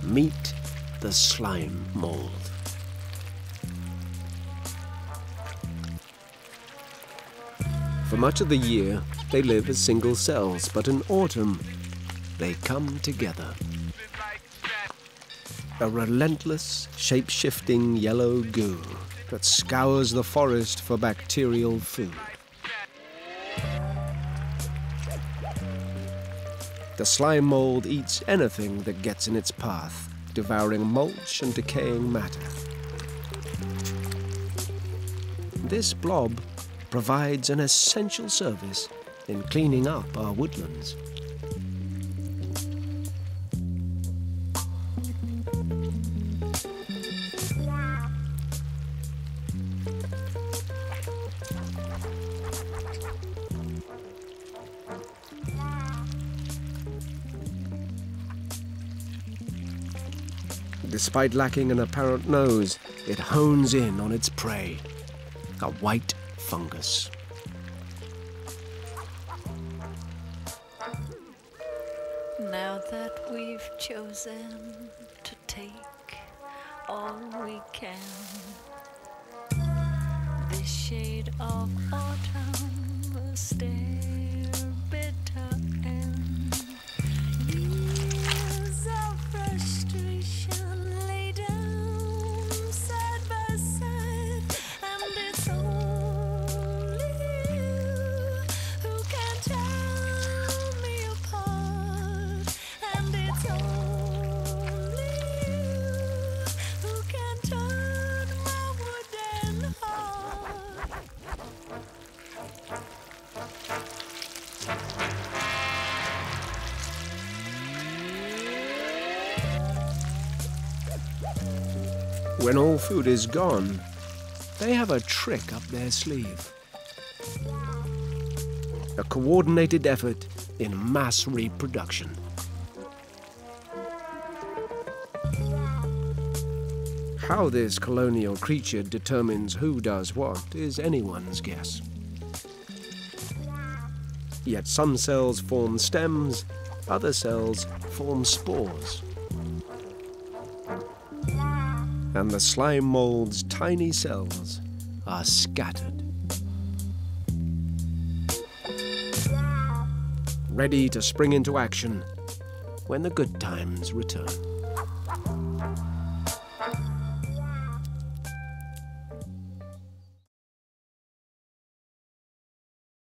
Meet the slime mold. For much of the year, they live as single cells, but in autumn, they come together. A relentless, shape-shifting yellow goo that scours the forest for bacterial food. The slime mold eats anything that gets in its path, devouring mulch and decaying matter. This blob provides an essential service in cleaning up our woodlands. Despite lacking an apparent nose, it hones in on its prey, a white fungus. Now that we've chosen to take all we can, this shade of autumn will stare bitter and years of frustration lay down side by side, and it's only you who can tell me apart, and it's only you who can turn my wooden heart. When all food is gone, they have a trick up their sleeve. A coordinated effort in mass reproduction. How this colonial creature determines who does what is anyone's guess. Yet some cells form stems, other cells form spores. And the slime mold's tiny cells are scattered, ready to spring into action when the good times return.